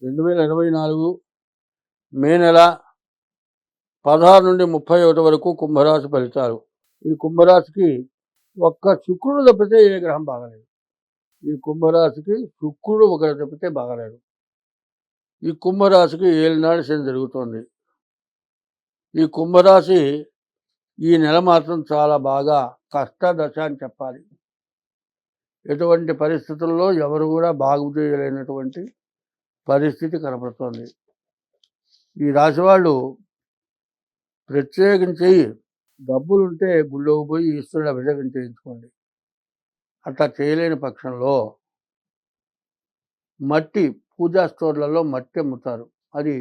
2024 మే నెల 16 నుండి 31 వరకు కుంభరాశి ఫలితాలు. ఈ కుంభరాశికి ఒక్క శుక్రుడు తప్పితే ఏ గ్రహం బాగలేదు. ఈ కుంభరాశికి శుక్రుడు ఒకరు తప్పితే బాగలేదు. ఈ కుంభరాశికి ఏలినాడు శని జరుగుతోంది. ఈ కుంభరాశి ఈ నెల మాత్రం చాలా బాగా కష్టదశ అని చెప్పాలి. ఎటువంటి పరిస్థితుల్లో ఎవరు కూడా బాగు చేయలేనటువంటి పరిస్థితి కనపడుతోంది. ఈ రాశి వాళ్ళు ప్రత్యేకించి డబ్బులుంటే గుళ్ళోకి పోయి ఈశ్వరుడు అభిషేకం చేయించుకోండి. అట్లా చేయలేని పక్షంలో మట్టి పూజా స్టోర్లలో మట్టి అమ్ముతారు. అది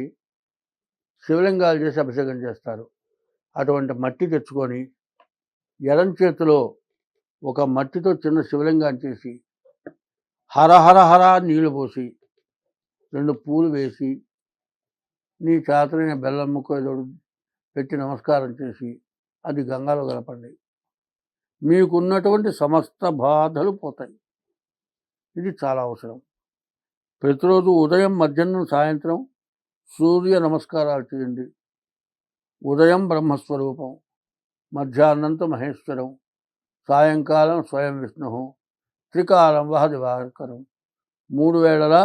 శివలింగాలు చేసి అభిషేకం చేస్తారు. అటువంటి మట్టి తెచ్చుకొని ఎడం చేతిలో ఒక మట్టితో చిన్న శివలింగాన్ని చేసి హర హర నీళ్లు పోసి 2 పూలు వేసి నీ చేతనైన బెల్లం ముక్క ఏదో పెట్టి నమస్కారం చేసి అది గంగలో కలపండి. మీకున్నటువంటి సమస్త బాధలు పోతాయి. ఇది చాలా అవసరం. ప్రతిరోజు ఉదయం, మధ్యాహ్నం, సాయంత్రం సూర్య నమస్కారాలు చేయండి. ఉదయం బ్రహ్మస్వరూపం, మధ్యాహ్నంతో మహేశ్వరం, సాయంకాలం స్వయం విష్ణు, త్రికాలం వహ దివాకరం. 3 వేళలా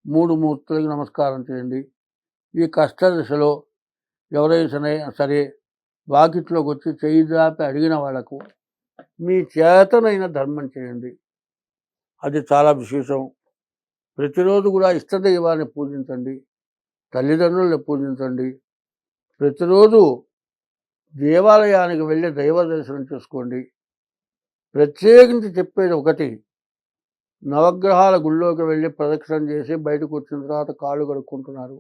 3 మూర్తులకి నమస్కారం చేయండి. ఈ కష్టదశలో ఎవరైనా సరే వాకిట్లోకి వచ్చి చెయ్యి దాపి అడిగిన వాళ్లకు మీ చేతనైన ధర్మం చేయండి. అది చాలా విశేషం. ప్రతిరోజు కూడా ఇష్టదైవాన్ని పూజించండి, తల్లిదండ్రులను పూజించండి. ప్రతిరోజు దేవాలయానికి వెళ్ళి దైవ దర్శనం చేసుకోండి. ప్రత్యేకించి చెప్పేది ఒకటి, నవగ్రహాల గుళ్ళోకి వెళ్ళి ప్రదక్షిణ చేసి బయటకు వచ్చిన తర్వాత కాళ్ళు కడుక్కుంటున్నారు.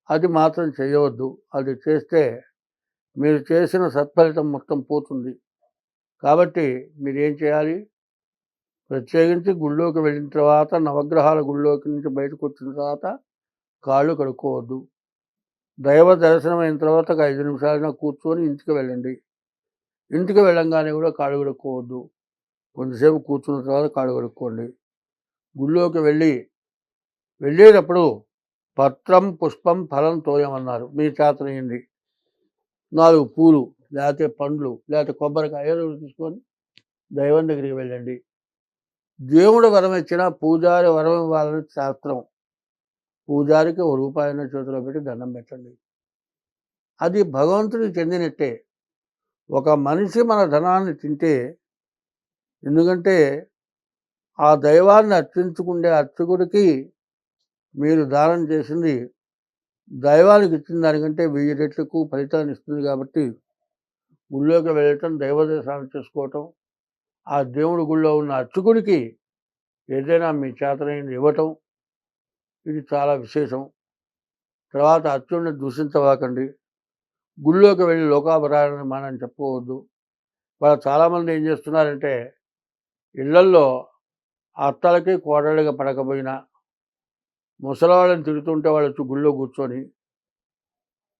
అది మాత్రం చేయవద్దు. అది చేస్తే మీరు చేసిన సత్ఫలితం మొత్తం పోతుంది. కాబట్టి మీరేం చేయాలి? ప్రత్యేకించి గుళ్ళోకి వెళ్ళిన తర్వాత, నవగ్రహాల గుళ్ళోకి నుంచి బయటకు వచ్చిన తర్వాత కాళ్ళు కడుక్కోవద్దు. దైవ దర్శనం అయిన తర్వాత 5 నిమిషాలైనా కూర్చొని ఇంటికి వెళ్ళండి. ఇంటికి వెళ్ళంగానే కూడా కాళ్ళు కడుక్కోవద్దు. కొంతసేపు కూర్చున్న తర్వాత కాళ్ళు కడుక్కోండి. గుళ్ళోకి వెళ్ళేటప్పుడు పత్రం పుష్పం ఫలం తోయమన్నారు. మీ చేతనైంది 4 పూలు, లేకపోతే పండ్లు, లేకపోతే కొబ్బరికాయ ఏదో తీసుకొని దైవం దగ్గరికి వెళ్ళండి. దేవుడు వరం ఇచ్చినా పూజారి వరం ఇవ్వాలని శాస్త్రం. పూజారికి ₹1 చేతిలో పెట్టి దండం పెట్టండి. అది భగవంతుడికి చెందినట్టే. ఒక మనిషి మన ధనాన్ని తింటే, ఎందుకంటే ఆ దైవాన్ని అర్చించుకుంటే అర్చకుడికి మీరు దానం చేసింది దైవానికి ఇచ్చిన దానికంటే 1000 రెట్లకు ఫలితాన్ని ఇస్తుంది. కాబట్టి గుళ్ళోకి వెళ్ళటం, దైవ దర్శనం చేసుకోవటం, ఆ దేవుడి గుళ్ళో ఉన్న అర్చకుడికి ఏదైనా మీ చేతనైంది ఇవ్వటం, ఇది చాలా విశేషం. తర్వాత అర్చకుడిని దూషించవాకండి. గుళ్ళోకి వెళ్ళి లోకాపరాయణమని చెప్పుకోవద్దు. వాళ్ళు చాలామంది ఏం చేస్తున్నారంటే, ఇళ్లల్లో అత్తలకి కోడళ్ళకి పడకపోయినా ముసలివాళ్ళని తిడుతుంటే వాళ్ళు వచ్చి గుళ్ళో కూర్చొని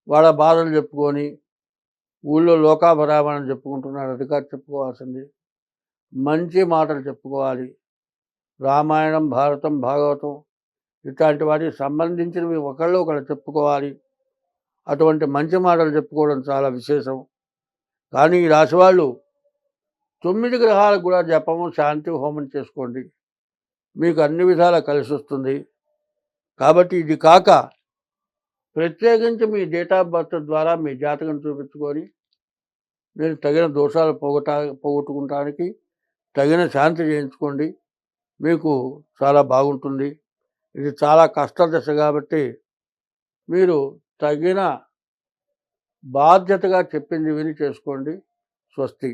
వాళ్ళ బాధలు చెప్పుకొని ఊళ్ళో లోకాపరాయణం చెప్పుకుంటున్నారు. అది కాదు చెప్పుకోవాల్సింది. మంచి మాటలు చెప్పుకోవాలి. రామాయణం, భారతం, భాగవతం ఇట్లాంటి వాటికి సంబంధించినవి ఒకళ్ళు చెప్పుకోవాలి. అటువంటి మంచి మాటలు చెప్పుకోవడం చాలా విశేషం. కానీ ఈ రాశి వాళ్ళు 9 గ్రహాలకు కూడా జపము, శాంతి హోమం చేసుకోండి. మీకు అన్ని విధాలా కలిసి వస్తుంది. కాబట్టి ఇది కాక ప్రత్యేకించి మీ డేట్ ఆఫ్ బర్త్ ద్వారా మీ జాతకం చూపించుకొని మీరు తగిన దోషాలు పోగొట్టుకుంటానికి తగిన శాంతి చేయించుకోండి. మీకు చాలా బాగుంటుంది. ఇది చాలా కష్టదశ కాబట్టి మీరు తగిన బాధ్యతగా చెప్పింది విని చేసుకోండి. స్వస్తి.